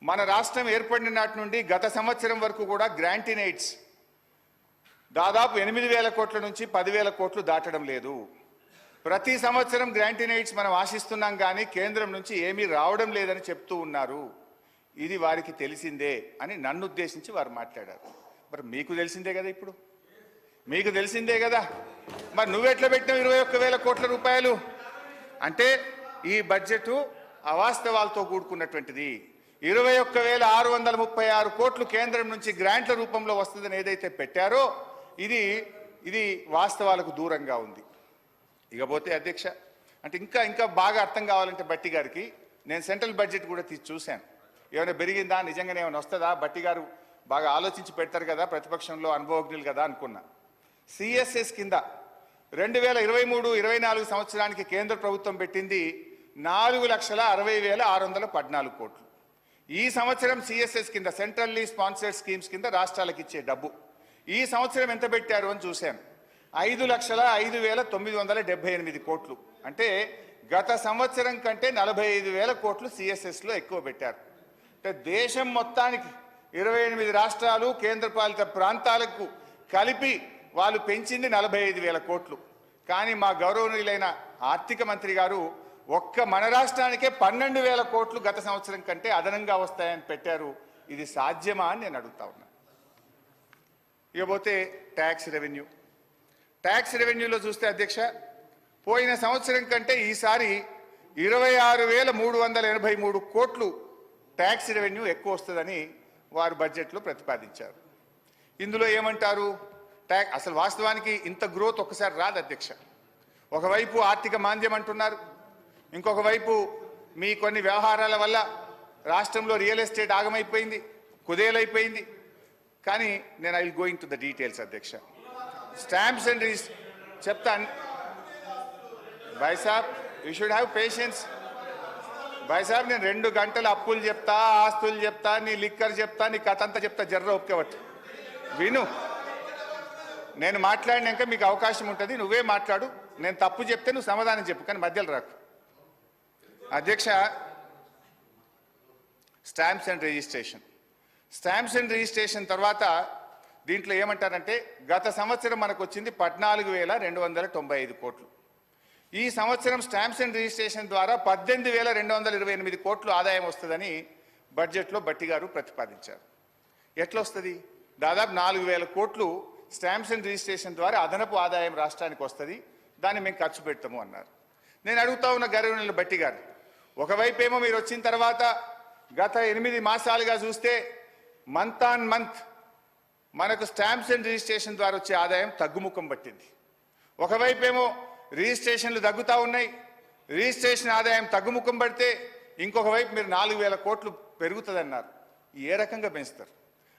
మన రాష్ట్రం ఏర్పడిన నాటి నుండి గత సంవత్సరం వరకు కూడా గ్రాంట్ ఇన్ ఎయిడ్స్ దాదాపు 8,000 కోట్ల నుంచి 10,000 కోట్లు దాటడం లేదు. ప్రతి సంవత్సరం గ్రాంట్ ఇన్ ఎయిడ్స్ మనం ఆశిస్తున్నాం కానీ కేంద్రం నుంచి ఏమీ రావడం లేదని చెప్తూ ఉన్నారు. ఇది వారికి తెలిసిందే అని నన్ను ఉద్దేశించి వారు మాట్లాడారు. మరి మీకు తెలిసిందే కదా, ఇప్పుడు మీకు తెలిసిందే కదా. మరి నువ్వెట్లా పెట్టినావు 21,000 కోట్ల రూపాయలు? అంటే ఈ బడ్జెట్ అవాస్తవాలతో కూడుకున్నటువంటిది. 21,636 కోట్లు కేంద్రం నుంచి గ్రాంట్ల రూపంలో వస్తుందని ఏదైతే పెట్టారో ఇది వాస్తవాలకు దూరంగా ఉంది. ఇకపోతే అధ్యక్ష, అంటే ఇంకా బాగా అర్థం కావాలంటే భట్టి గారికి నేను సెంట్రల్ బడ్జెట్ కూడా చూశాను. ఏమైనా పెరిగిందా, నిజంగానే ఏమైనా వస్తుందా? భట్టి గారు బాగా ఆలోచించి పెడతారు కదా, ప్రతిపక్షంలో అనుభవజ్ఞులు కదా అనుకున్నా. సిఎస్ఎస్ కింద 2023-24 సంవత్సరానికి కేంద్ర ప్రభుత్వం పెట్టింది 4,60,614 కోట్లు. ఈ సంవత్సరం సిఎస్ఎస్ కింద సెంట్రల్లీ స్పాన్సర్డ్ స్కీమ్స్ కింద రాష్ట్రాలకు ఇచ్చే డబ్బు ఈ సంవత్సరం ఎంత పెట్టారు అని చూశాను. 5,05,978 కోట్లు. అంటే గత సంవత్సరం కంటే 45,000 కోట్లు సిఎస్ఎస్లో ఎక్కువ పెట్టారు. అంటే దేశం మొత్తానికి 28 రాష్ట్రాలు కేంద్రపాలిత ప్రాంతాలకు కలిపి వాళ్ళు పెంచింది 45,000 కోట్లు. కానీ మా గౌరవనీయులైన ఆర్థిక మంత్రి గారు ఒక్క మన రాష్ట్రానికే 12,000 కోట్లు గత సంవత్సరం కంటే అదనంగా వస్తాయని పెట్టారు. ఇది సాధ్యమా అని నేను అడుగుతా ఉన్నా. ఇకపోతే ట్యాక్స్ రెవెన్యూలో చూస్తే అధ్యక్ష, పోయిన సంవత్సరం కంటే ఈసారి 26,383 కోట్లు ట్యాక్స్ రెవెన్యూ ఎక్కువ వస్తుందని వారు బడ్జెట్లో ప్రతిపాదించారు. ఇందులో ఏమంటారు? అసలు వాస్తవానికి ఇంత గ్రోత్ ఒక్కసారి రాదు అధ్యక్ష. ఒకవైపు ఆర్థిక మాంద్యం అంటున్నారు, ఇంకొక వైపు మీ కొన్ని వ్యవహారాల వల్ల రాష్ట్రంలో రియల్ ఎస్టేట్ ఆగమైపోయింది, కుదేలైపోయింది. కానీ నేను I will going to the details అధ్యక్ష. స్టాంప్స్ అండ్ చెప్తాను భాయ్ సాబ్, యూ షుడ్ హ్యావ్ పేషెన్స్. భాయ్ సాబ్, నేను 2 గంటలు అప్పులు చెప్తా, ఆస్తులు చెప్తా, నీ లిక్కర్ చెప్తా, నీ కథ అంతా చెప్తా, జర్ర ఒప్పుకోవట్టు విను. నేను మాట్లాడినాక మీకు అవకాశం ఉంటుంది, నువ్వే మాట్లాడు. నేను తప్పు చెప్తే నువ్వు సమాధానం చెప్పు, కానీ మధ్యలో రాకు. అధ్యక్ష, స్టాంప్స్ అండ్ రిజిస్ట్రేషన్ తర్వాత దీంట్లో ఏమంటారంటే గత సంవత్సరం మనకు వచ్చింది 14,295 కోట్లు. ఈ సంవత్సరం స్టాంప్స్ అండ్ రిజిస్ట్రేషన్ ద్వారా 18,228 కోట్లు ఆదాయం వస్తుందని బడ్జెట్లో భట్టి గారు ప్రతిపాదించారు. ఎట్లా వస్తుంది? దాదాపు 4,000 కోట్లు స్టాంప్స్ అండ్ రిజిస్ట్రేషన్ ద్వారా అదనపు ఆదాయం రాష్ట్రానికి వస్తుంది, దాన్ని మేము ఖర్చు పెడతాము అన్నారు. నేను అడుగుతా ఉన్న గౌరవనీయులు భట్టి గారు, ఒకవైపు ఏమో మీరు వచ్చిన తర్వాత గత 8 మాసాలుగా చూస్తే మంత్ ఆన్ మంత్ మనకు స్టాంప్స్ అండ్ రిజిస్ట్రేషన్ ద్వారా వచ్చే ఆదాయం తగ్గుముఖం పట్టింది. ఒకవైపు ఏమో రిజిస్ట్రేషన్లు తగ్గుతూ ఉన్నాయి, రిజిస్ట్రేషన్ ఆదాయం తగ్గుముఖం పడితే ఇంకొక వైపు మీరు 4,000 కోట్లు పెరుగుతుందన్నారు. ఏ రకంగా పెంచుతారు?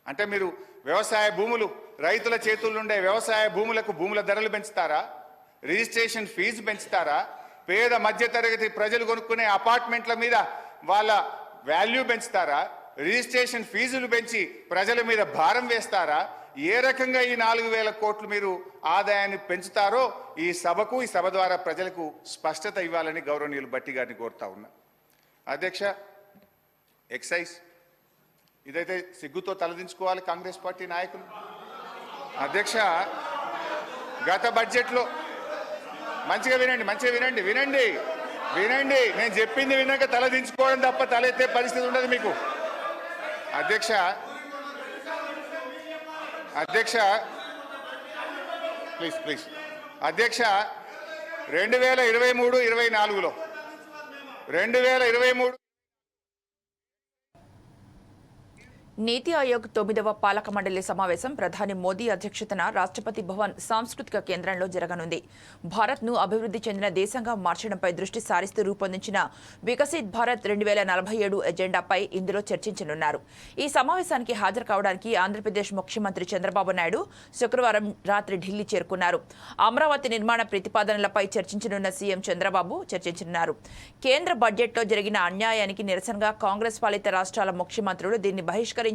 అంటే మీరు వ్యవసాయ భూములు, రైతుల చేతుల్లో ఉండే వ్యవసాయ భూములకు భూముల ధరలు పెంచుతారా? Registration fee పెంచుతారా? పేద మధ్యతరగతి ప్రజలు కొనుక్కునే అపార్ట్మెంట్ల మీద వాళ్ళ వాల్యూ పెంచుతారా? రిజిస్ట్రేషన్ ఫీజులు పెంచి ప్రజల మీద భారం వేస్తారా? ఏ రకంగా ఈ 4,000 కోట్లు మీరు ఆదాయాన్ని పెంచుతారో ఈ సభకు, ఈ సభ ద్వారా ప్రజలకు స్పష్టత ఇవ్వాలని గౌరవనీయులు భట్టి గారిని కోరుతా ఉన్నా. అధ్యక్ష, ఎక్సైజ్ ఇదైతే సిగ్గుతో తలదించుకోవాలి కాంగ్రెస్ పార్టీ నాయకులు. అధ్యక్ష, గత బడ్జెట్లో మంచిగా వినండి, నేను చెప్పింది విన్నాక తలదించుకోవడం తప్ప తలెత్తే పరిస్థితి ఉండదు మీకు. అధ్యక్ష, ప్లీజ్ అధ్యక్ష, 2023-24లో 2023 నీతి ఆయోగ్ 9వ పాలక మండలి సమావేశం ప్రధాని మోదీ అధ్యక్షతన రాష్ట్రపతి భవన్ సాంస్కృతిక కేంద్రంలో జరగనుంది. భారత్ను అభివృద్ధి చెందిన దేశంగా మార్చడంపై దృష్టి సారిస్తూ రూపొందించిన వికసిత్ భారత్ 2047 ఎజెండాపై ఇందులో చర్చించనున్నారు. ఈ సమావేశానికి హాజరు కావడానికి ఆంధ్రప్రదేశ్ ముఖ్యమంత్రి చంద్రబాబు నాయుడు శుక్రవారం రాత్రి ఢిల్లీ చేరుకున్నారు. అమరావతి నిర్మాణ ప్రతిపాదనలపై చర్చించనున్న సీఎం చంద్రబాబు చర్చించనున్నారు. కేంద్ర బడ్జెట్లో జరిగిన అన్యాయానికి నిరసనగా కాంగ్రెస్ పాలిత రాష్ట్రాల ముఖ్యమంత్రులు దీన్ని బహిష్కరించాలని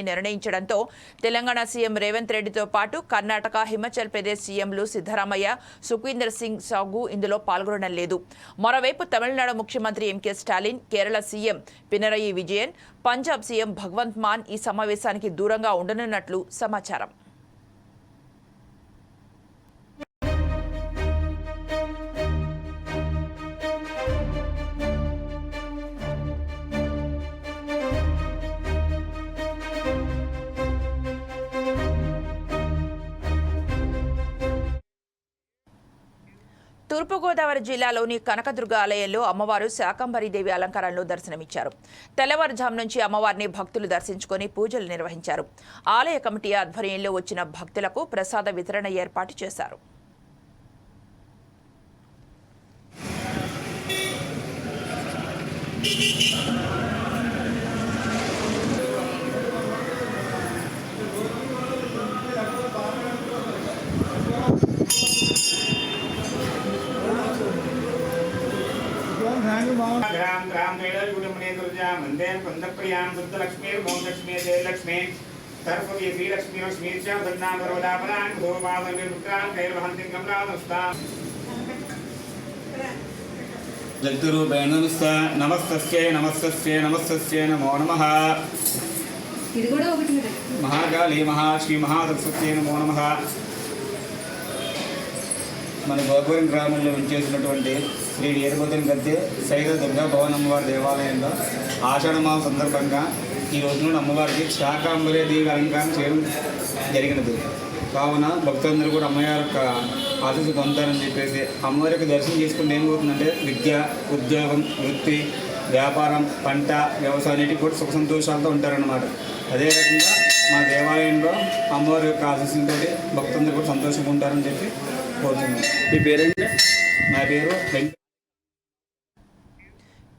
నిర్ణయించడంతో తెలంగాణ సీఎం రేవంత్ రెడ్డితో పాటు కర్ణాటక, హిమాచల్ ప్రదేశ్ సీఎంలు సిద్ధరామయ్య, సుఖ్వీందర్ సింగ్ సాగు ఇందులో పాల్గొనడం లేదు. మరోవైపు తమిళనాడు ముఖ్యమంత్రి MK Stalin, Kerala CM Pinarayi Vijayan, Punjab CM Bhagwant Mann ఈ సమావేశానికి దూరంగా ఉండనున్నట్లు సమాచారం. తూర్పుగోదావరి జిల్లాలోని కనకదుర్గ ఆలయంలో అమ్మవారు శాకంబరీదేవి అలంకారంలో దర్శనమిచ్చారు. తెల్లవారుజాము నుంచి అమ్మవారిని భక్తులు దర్శించుకొని పూజలు నిర్వహించారు. ఆలయ కమిటీ ఆధ్వర్యంలో వచ్చిన భక్తులకు ప్రసాద వితరణ ఏర్పాటు చేశారు. జగద్రూపేణ నమస్తస్యై నమో నమః. మహాకాళీ మహాశ్రీ మహాసరస్వత్యై నమో నమః. మన గోపురం గ్రామంలో వించేసినటువంటి శ్రీ వీరభద్రం గద్దె సైద దుర్గా భవనమ్మవారి దేవాలయంలో ఆషాఢ మాసం సందర్భంగా ఈ రోజు నుండి అమ్మవారికి శాకాంబరీదేవి అలంకారం చేయడం జరిగినది. కావున భక్తులందరూ కూడా అమ్మవారి యొక్క ఆశీస్సు పొందుతారని చెప్పేసి అమ్మవారి యొక్క దర్శనం చేసుకుంటే ఏమవుతుందంటే విద్య, ఉద్యోగం, వృత్తి, వ్యాపారం, పంట, వ్యవసాయం అన్నిటికీ కూడా సుఖ సంతోషాలతో ఉంటారన్నమాట. అదే రకంగా మా దేవాలయంలో అమ్మవారి యొక్క ఆశీస్సులతో భక్తులందరూ కూడా సంతోషంగా ఉంటారని చెప్పి కోరుతున్నాను. మీ పేరేంటి? నా పేరు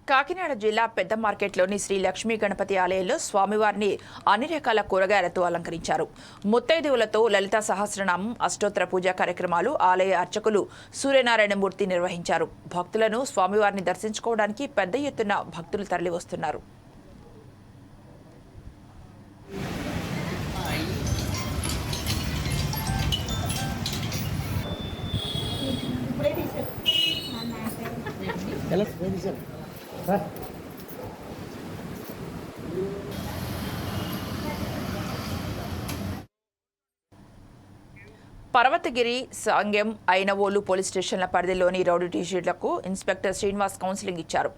కాకినాడ జిల్లా పెద్ద మార్కెట్లోని శ్రీ లక్ష్మీ గణపతి ఆలయంలో స్వామివారిని అన్ని రకాల కూరగాయలతో అలంకరించారు. ముత్తైదువులతో లలిత సహస్రనామం, అష్టోత్తర పూజా కార్యక్రమాలు ఆలయ అర్చకులు సూర్యనారాయణమూర్తి నిర్వహించారు. భక్తులను స్వామివారిని దర్శించుకోవడానికి పెద్ద ఎత్తున భక్తులు తరలివస్తున్నారు. పర్వతగిరి, సాంగ్యం, ఐనవోలు పోలీస్ స్టేషన్ల పరిధిలోని రౌడీ టీషీట్లకు ఇన్స్పెక్టర్ శ్రీనివాస్ కౌన్సిలింగ్ ఇచ్చారు.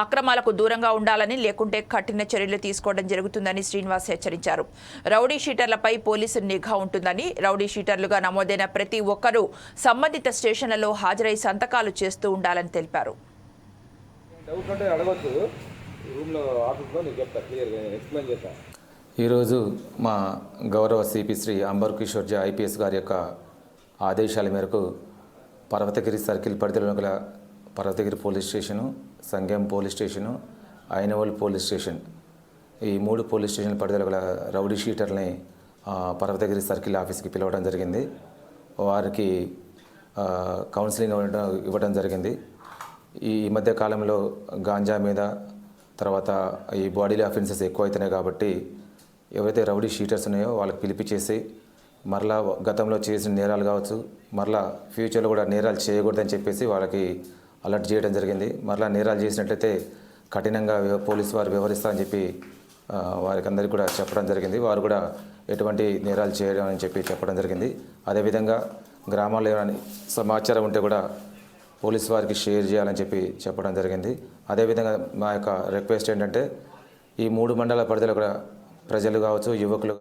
అక్రమాలకు దూరంగా ఉండాలని, లేకుంటే కఠిన చర్యలు తీసుకోవడం జరుగుతుందని శ్రీనివాస్ హెచ్చరించారు. రౌడీ షీటర్లపై పోలీసు నిఘా ఉంటుందని, రౌడీ షీటర్లుగా నమోదైన ప్రతి ఒక్కరూ సంబంధిత స్టేషన్లలో హాజరై సంతకాలు చేస్తూ ఉండాలని తెలిపారు. ఈరోజు మా గౌరవ సిపి శ్రీ అంబర్ కిషోర్ జీ ఐపీఎస్ గారి యొక్క ఆదేశాల మేరకు పర్వతగిరి సర్కిల్ పరిధిలో గల Parvathagiri police station, Sangem police station, Inavole police station, ఈ 3 పోలీస్ స్టేషన్ల పరిధిలో గల రౌడీ షీటర్ని పర్వతగిరి సర్కిల్ ఆఫీస్కి పిలవడం జరిగింది. వారికి కౌన్సిలింగ్ ఇవ్వడం జరిగింది. ఈ మధ్య కాలంలో గాంజా మీద, తర్వాత ఈ బాడీలో అఫెన్సెస్ ఎక్కువ అవుతున్నాయి కాబట్టి ఎవరైతే రౌడీ షీటర్స్ ఉన్నాయో వాళ్ళకి పిలిపించేసి మరలా గతంలో చేసిన నేరాలు కావచ్చు, మరలా ఫ్యూచర్లో కూడా నేరాలు చేయకూడదని చెప్పేసి వాళ్ళకి అలర్ట్ చేయడం జరిగింది. మరలా నేరాలు చేసినట్లయితే కఠినంగా పోలీసు వారు వ్యవహరిస్తారని చెప్పి వారికి అందరికీ కూడా చెప్పడం జరిగింది. వారు కూడా ఎటువంటి నేరాలు చేయడం అని చెప్పి చెప్పడం జరిగింది. అదేవిధంగా గ్రామాల్లో ఏమైనా సమాచారం ఉంటే కూడా పోలీసు వారికి షేర్ చేయాలని చెప్పి చెప్పడం జరిగింది. అదేవిధంగా మా యొక్క రిక్వెస్ట్ ఏంటంటే ఈ 3 మండల పరిధిలో కూడా ప్రజలు కావచ్చు, యువకులు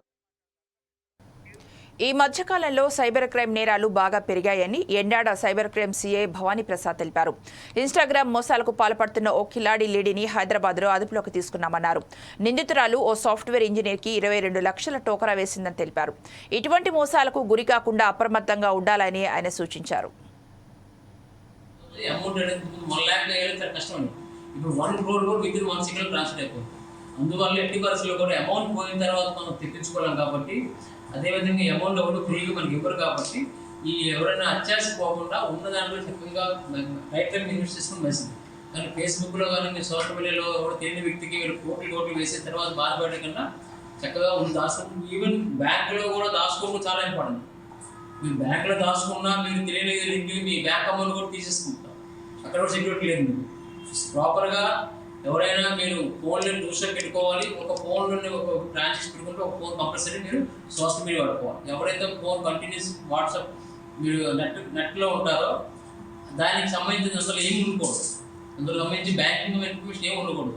ఈ మధ్యకాలంలో సైబర్ క్రైమ్ నేరాలు బాగా పెరిగాయని Endada cyber crime CI Bhavani Prasad తెలిపారు. ఇన్స్టాగ్రామ్ మోసాలకు పాల్పడుతున్న ఓ కిలాడి లేడీని హైదరాబాద్లో అదుపులోకి తీసుకున్నామన్నారు. నిందితురాలు ఓ సాఫ్ట్వేర్ ఇంజనీర్కి 22 లక్షల టోకరా వేసిందని తెలిపారు. ఇటువంటి మోసాలకు గురి కాకుండా అప్రమత్తంగా ఉండాలని ఆయన సూచించారు. అందువల్ల ఎట్టి పరిస్థితుల్లో కూడా అమౌంట్ పోయిన తర్వాత మనం తెప్పించుకోలేం కాబట్టి, అదేవిధంగా అమౌంట్ ఎవరు ఫ్రీగా మనకి ఇవ్వరు కాబట్టి ఈ ఎవరైనా అత్యాశపోకుండా ఉన్న దాంట్లో చక్కగా రైట్ టైం ఇన్వెస్ట్ చేసుకుని మంచిది. కానీ ఫేస్బుక్లో కానీ మీరు సోషల్ మీడియాలో ఎవరు తెలియని వ్యక్తికి మీరు కోట్లు వేసిన తర్వాత బాధపడే కన్నా చక్కగా ఉంది దాచుకుంటూ, ఈవెన్ బ్యాంకులో కూడా దాచుకోవడం చాలా ఇంపార్టెంట్. మీరు బ్యాంకులో దాచుకున్నా మీరు తెలియని మీ బ్యాంక్ అమౌంట్ కూడా తీసేసుకుంటాం, అక్కడ కూడా సెక్యూరిటీ లేదు. మీరు ప్రాపర్గా ఎవరైనా మీరు ఫోన్లో దూషణ పెట్టుకోవాలి. ఒక ఫోన్లోనే ఒక ట్రాన్సాక్షన్ పెట్టుకుంటే ఒక ఫోన్ కంపల్సరీ మీరు సోషల్ మీడియా వాడుకోవాలి. ఎవరైతే ఫోన్ కంటిన్యూస్ వాట్సాప్ మీరు నెట్లో ఉంటారో దానికి సంబంధించిన అసలు ఏమి ఉండకూడదు. అందులో సంబంధించి బ్యాంకింగ్ ఇన్ఫర్మేషన్ ఏమి ఉండకూడదు.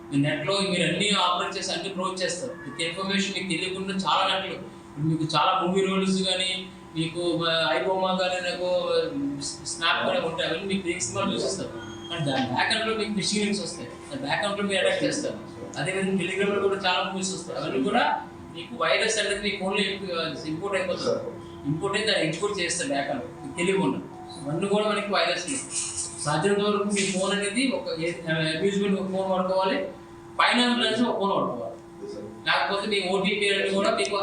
మీ నెట్లో మీరు అన్నీ ఆపరేట్ చేసి అన్ని ప్రొవైడ్ చేస్తారు. విత్ ఇన్ఫర్మేషన్ మీకు తెలియకుండా చాలా నెట్లు మీకు చాలా మూవీ రోల్స్ కానీ మీకు ఐబొమ్మ కానీ నాకు స్నాప్ కానీ ఉంటాయి. అవన్నీ మీకు ఫ్రీ సినిమాలు చూసేస్తారు. కానీ దాని బ్యాక్ అకౌంట్లో మీకు ఫిషింగ్ లింక్స్ వస్తాయి. దాని బ్యాక్ అకౌంట్లో మీరు అటాక్ చేస్తారు. అదేవిధంగా టెలిగ్రామ్లో కూడా చాలా మూవీస్ వస్తాయి. అవన్నీ కూడా మీకు వైరస్ అనేది మీ ఫోన్లో ఇంపోర్ట్ అయిపోతుంది. ఇంపోర్ట్ అయితే దాన్ని ఎగ్జిక్యూట్ చేస్తారు బ్యాక్ అకౌంట్ మీకు తెలియకుండా. అవన్నీ కూడా మనకి వైరస్లు. సాధ్యమైనంత వరకు మీ ఫోన్ అనేది ఒక అబ్యూజ్మెంట్ ఒక ఫోన్ వాడుకోవాలి, ఫైనాన్స్ ప్లాన్స్ ఒక ఫోన్ వాడుకోవాలి. లేకపోతే మీ ఓటీపీ అనేది కూడా మీకు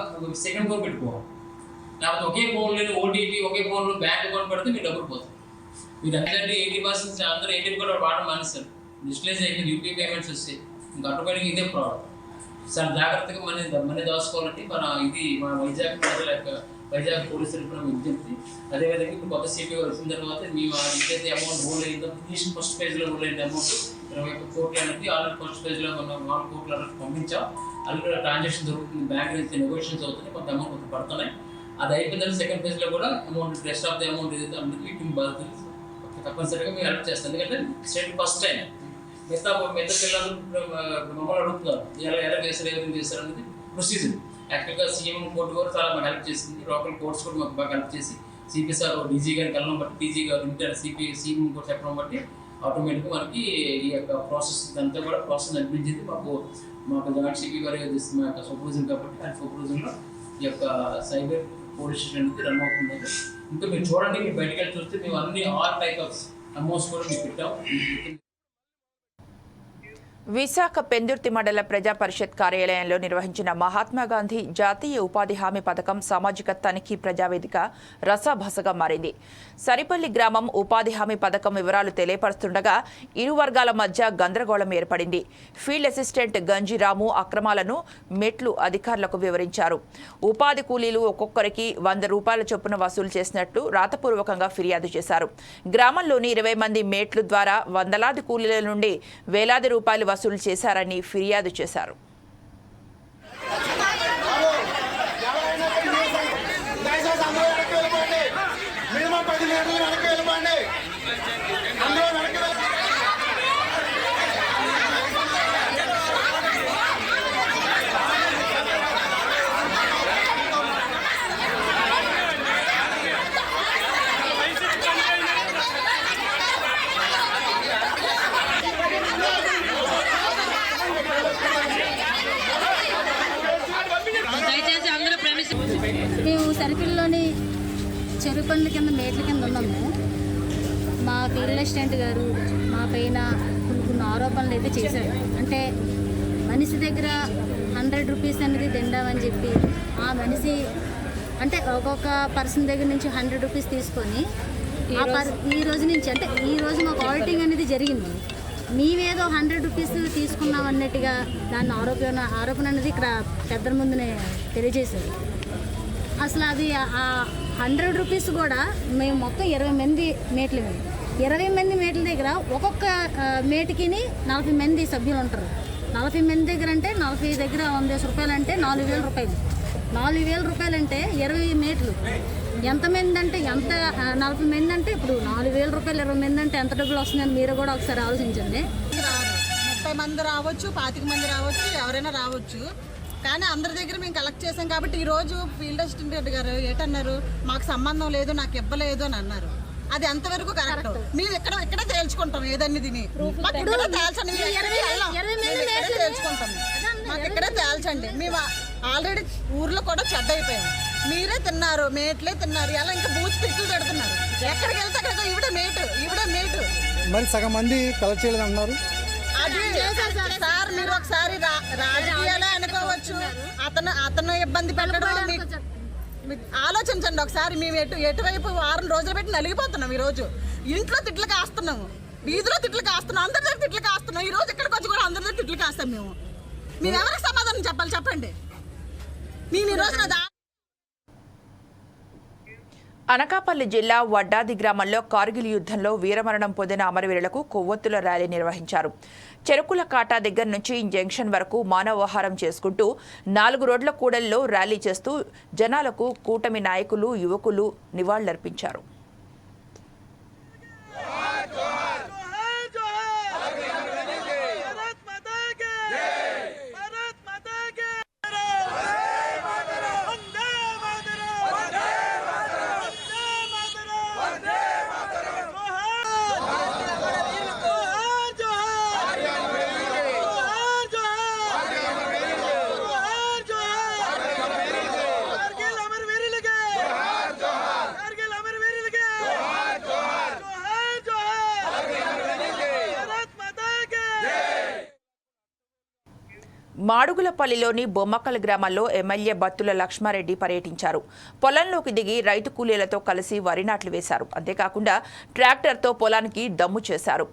సెకండ్ ఫోన్ పెట్టుకోవాలి. లేకపోతే ఒకే ఫోన్లో ఓటీపీ ఒకే ఫోన్లో బ్యాంక్ అకౌంట్ పెడితే మీరు డబ్బులు పోతుంది. మీరు అందరికీ 80% అందరూ ఏటీఎం కూడా వాడడం మానేస్తారు. డిజిటలైజ్ అయిపోయింది, యూపీఐ పేమెంట్స్ వస్తాయి. ఇంకా అటుపడికి ఇదే ప్రాబ్లం. సార్ జాగ్రత్తగా మనీ దాచుకోవాలంటే ఇది మా వైజాగ్ ప్రజల యొక్క వైజాగ్ పోలీసు తరఫున విజ్ఞప్తి. అదేవిధంగా ఇప్పుడు కొత్త సిటీ వచ్చిన తర్వాత మేము ఏదైతే అమౌంట్ హోల్డ్ అయిందో ఫస్ట్ పేజ్లో హోల్డ్ అయిన అమౌంట్ 21 కోట్లు అనేది ఆల్రెడీ ఫస్ట్ పేజ్లో మనం 4 కోట్ల పంపించాం. ఆల్రెడీ ట్రాన్సాక్షన్ జరుగుతుంది, బ్యాంక్ నుంచి నెగోషియేషన్స్ అవుతున్నాయి, కొంత అమౌంట్ కొంత పడుతున్నాయి. అది అయిపోయిన తర్వాత సెకండ్ పేజ్లో కూడా amount rest of the amount ఏదైతే అందుకు విక్టిమ్ బాధితులు తప్పనిసరిగా మేము హెల్ప్ చేస్తాం. ఎందుకంటే స్టేట్ ఫస్ట్ టైం మిగతా పిల్లలు మమ్మల్ని అడుగుతున్నారు ఎలా చేస్తారు, ఎవరైనా చేస్తారు అనేది ప్రొసీజర్. యాక్చువల్గా సీఎం కోర్టు కూడా చాలా మాకు హెల్ప్ చేసింది. లోకల్ కోర్ట్స్ కూడా మాకు బాగా హెల్ప్ చేసి సిపి సార్ డీజీ గారికి వెళ్ళడం బట్టి, డీజీ గారు ఇంటర్ సీఎం కూడా చెప్పడం బట్టి ఆటోమేటిక్గా మనకి ఈ యొక్క ప్రాసెస్ అంతా కూడా ప్రాసెస్ అనిపించింది. మాకు జాయింట్ సిపి గారు మా యొక్క సూపర్విజన్ కాబట్టి ఆ సూపర్విజన్లో ఈ యొక్క సైబర్ పోలీస్ స్టేషన్ అనేది రన్ అవుతుందండి. ఇంకా మీరు చూడండి, మీరు బయటకు వెళ్ళి చూస్తే మేము అన్ని ఆల్ టైప్ ఆఫ్ అమౌంట్స్ కూడా మీకు పెట్టాం. విశాఖ పెందుర్తి మండల ప్రజా పరిషత్ కార్యాలయంలో నిర్వహించిన మహాత్మాగాంధీ జాతీయ ఉపాధి హామీ పథకం సామాజిక తనిఖీ ప్రజావేదిక రసాభసగా మారింది. సరిపల్లి గ్రామం ఉపాధి హామీ పథకం వివరాలు తెలియపరుస్తుండగా ఇరు వర్గాల మధ్య గందరగోళం ఏర్పడింది. ఫీల్డ్ అసిస్టెంట్ గంజిరాము అక్రమాలను మెట్లు అధికారులకు వివరించారు. ఉపాధి కూలీలు ఒక్కొక్కరికి 100 రూపాయల చొప్పున వసూలు చేసినట్లు రాతపూర్వకంగా ఫిర్యాదు చేశారు. గ్రామంలోని 20 మంది మేట్లు ద్వారా వందలాది కూలీల నుండి వేలాది రూపాయలు వసూలు చేశారని ఫిర్యాదు చేశారు. మేము సరిపిల్లోని చెరువు పనుల కింద మేట్ల కింద ఉన్నాము. మా ఫీల్డ్ అసిస్టెంట్ గారు మా పైన కొన్ని ఆరోపణలు అయితే చేశారు. అంటే మనిషి దగ్గర 100 రూపీస్ అనేది తిండామని చెప్పి ఆ మనిషి అంటే ఒక్కొక్క పర్సన్ దగ్గర నుంచి 100 రూపీస్ తీసుకొని ఈ రోజు నుంచి అంటే ఈ రోజు మాకు ఆడిటింగ్ అనేది జరిగింది. మేమేదో 100 రూపీస్ తీసుకున్నాం అన్నట్టుగా దాన్ని ఆరోపణ అనేది ఇక్కడ పెద్దల ముందునే తెలియజేశారు. అసలు అది 100 రూపీస్ కూడా మేము మొత్తం 20 మంది మేట్లు మేము 20 మంది మేట్ల దగ్గర ఒక్కొక్క మేటికి 40 మంది సభ్యులు ఉంటారు. 40 మంది దగ్గర అంటే 40 దగ్గర 100 రూపాయలు అంటే 4,000 రూపాయలు. 4,000 రూపాయలు అంటే 20 మేట్లు ఎంతమంది అంటే ఎంత 40 మంది అంటే ఇప్పుడు 4,000 రూపాయలు 20 మంది అంటే ఎంత డబ్బులు వస్తుందని మీరు కూడా ఒకసారి ఆలోచించండి. 30 మంది రావచ్చు, 25 మంది రావచ్చు, ఎవరైనా రావచ్చు. కానీ అందరి దగ్గర మేము కలెక్ట్ చేసాం కాబట్టి ఈరోజు ఫీల్డ్ అసిస్టెంట్ గారు ఏంటన్నారు, మాకు సంబంధం లేదు, నాకు ఇవ్వలేదు అని అన్నారు. అది ఎంతవరకు కరెక్ట్? మీరు ఇక్కడ తేల్చుకుంటాం ఏదన్నీ తిని మాకు ఇక్కడ తేల్చండి, తేల్చుకుంటాం మాకు ఇక్కడే తేల్చండి. మేము ఆల్రెడీ ఊర్లో కూడా చెడ్డ అయిపోయాం. మీరే తిన్నారు, మేట్లే తిన్నారు, ఎలా ఇంకా బూత్ తిట్లు పెడుతున్నారు. ఎక్కడికి వెళ్తే అక్కడ ఈవిడ మేటు మరి సగం మంది కలెక్ట్ చేయలేదు అన్నారు. అది సార్ మీరు ఒకసారి రాజకీయాలే అనుకోవచ్చు, అతను ఇబ్బంది పెట్టడం ఆలోచించండి ఒకసారి. మేము ఎటువైపు వారం రోజులు పెట్టి నలిగిపోతున్నాం. ఈరోజు ఇంట్లో తిట్లు కాస్తున్నాము, వీధిలో తిట్లు కాస్తున్నాం, అందరి దగ్గర తిట్లు కాస్తున్నాం. ఈ రోజు ఇక్కడికి వచ్చి కూడా అందరి దగ్గర తిట్లు కాస్తాం. మేము ఎవరికి సమాధానం చెప్పాలి చెప్పండి. నేను ఈరోజు అనకాపల్లి జిల్లా వడ్డాది గ్రామంలో కార్గిల్ యుద్ధంలో వీరమరణం పొందిన అమరవీరులకు కొవ్వొత్తుల ర్యాలీ నిర్వహించారు. చెరుకుల కాటా దగ్గర నుంచి జంక్షన్ వరకు మానవహారం చేసుకుంటూ 4 రోడ్ల కూడలిలో ర్యాలీ చేస్తూ జనాలకు కూటమి నాయకులు, యువకులు నివాళులర్పించారు. మాడుగులపల్లిలోని బొమ్మకల్ గ్రామంలో ఎమ్మెల్యే బత్తుల లక్ష్మారెడ్డి పర్యటించారు. పొలంలోకి దిగి రైతు కూలీలతో కలిసి వరి నాట్లు వేశారు. అంతేకాకుండా ట్రాక్టర్తో పొలానికి దమ్ము చేశారు.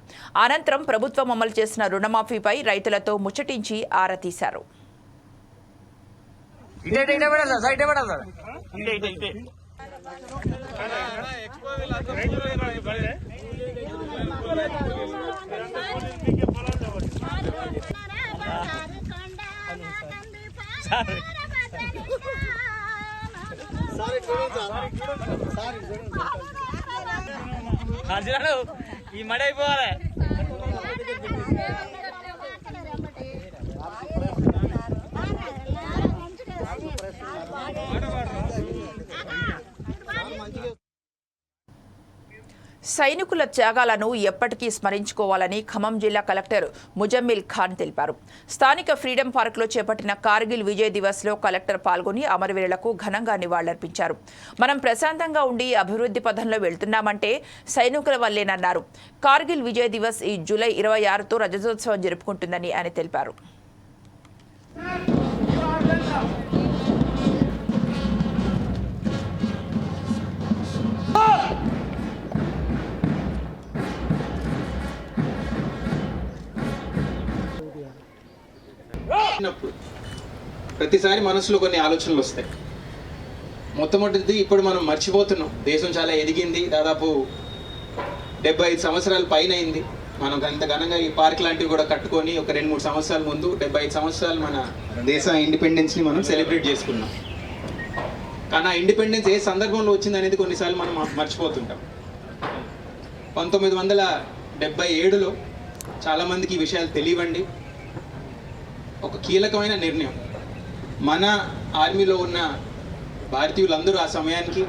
అనంతరం ప్రభుత్వం అమలు చేసిన రుణమాఫీపై రైతులతో ముచ్చటించి ఆరా తీశారు. ఈ మడి అయిపోవాలి. సైనికుల త్యాగాలను ఎప్పటికీ స్మరించుకోవాలని ఖమ్మం జిల్లా కలెక్టర్ ముజమ్మిల్ ఖాన్ తెలిపారు. స్థానిక ఫ్రీడమ్ పార్క్లో చేపట్టిన కార్గిల్ విజయ్ దివస్లో కలెక్టర్ పాల్గొని అమరవీరులకు ఘనంగా నివాళులర్పించారు. మనం ప్రశాంతంగా ఉండి అభివృద్ధి పథంలో వెళ్తున్నామంటే సైనికుల వల్లేనన్నారు. కార్గిల్ విజయ్ దివస్ ఈ జూలై 26తో రజతోత్సవం జరుపుకుంటుందని ఆయన తెలిపారు. ప్రతిసారి మనసులో కొన్ని ఆలోచనలు వస్తాయి. మొట్టమొదటిది ఇప్పుడు మనం మర్చిపోతున్నాం, దేశం చాలా ఎదిగింది, దాదాపు 75 సంవత్సరాల పైన అయింది. మనం అంత ఘనంగా ఈ పార్క్ లాంటివి కూడా కట్టుకొని ఒక 2-3 సంవత్సరాల ముందు 75 సంవత్సరాలు మన దేశ ఇండిపెండెన్స్ని మనం సెలబ్రేట్ చేసుకున్నాం. కానీ ఆ ఇండిపెండెన్స్ ఏ సందర్భంలో వచ్చింది అనేది కొన్నిసార్లు మనం మర్చిపోతుంటాం. 1977లో చాలామందికి ఈ విషయాలు తెలియవండి. ఒక కీలకమైన నిర్ణయం, మన ఆర్మీలో ఉన్న భారతీయులందరూ ఆ సమయానికి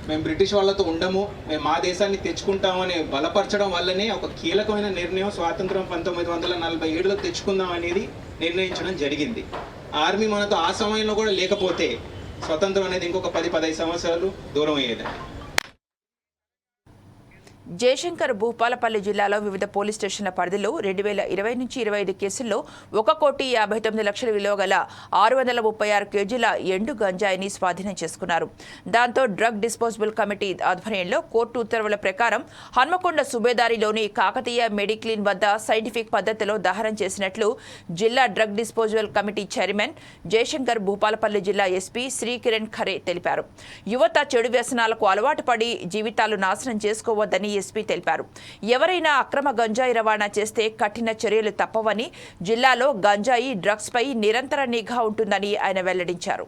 మేము బ్రిటిష్ వాళ్ళతో ఉండము, మేము మా దేశాన్ని తెచ్చుకుంటామని బలపరచడం వల్లనే ఒక కీలకమైన నిర్ణయం స్వాతంత్రం 1947లో తెచ్చుకుందాం అనేది నిర్ణయించడం జరిగింది. ఆర్మీ మనతో ఆ సమయంలో కూడా లేకపోతే స్వతంత్రం అనేది ఇంకొక 10-15 సంవత్సరాలు దూరం అయ్యేదండి. జయశంకర్ భూపాలపల్లి జిల్లాలో వివిధ పోలీస్ స్టేషన్ల పరిధిలో 2020 నుంచి 25 కేసుల్లో 1,59,00,000 విలువ గల 636 కేజీల ఎండు గంజాయిని స్వాధీనం చేసుకున్నారు. దాంతో డ్రగ్ డిస్పోజబుల్ కమిటీ ఆధ్వర్యంలో కోర్టు ఉత్తర్వుల ప్రకారం హన్మకొండ సుబేదారిలోని కాకతీయ మెడిక్లిన్ వద్ద సైంటిఫిక్ పద్ధతిలో దహనం చేసినట్లు జిల్లా drug disposable committee chairman Jayashankar Bhupalpally జిల్లా ఎస్పీ శ్రీకిరణ్ ఖరే తెలిపారు. యువత చెడు వ్యసనాలకు అలవాటు పడి జీవితాలు నాశనం చేసుకోవద్దని ఎస్పీ తెలిపారు. ఎవరైనా అక్రమ గంజాయి రవాణా చేస్తే కఠిన చర్యలు తప్పవని, జిల్లాలో గంజాయి డ్రగ్స్ పై నిరంతర నిఘా ఉంటుందని ఆయన వెల్లడించారు.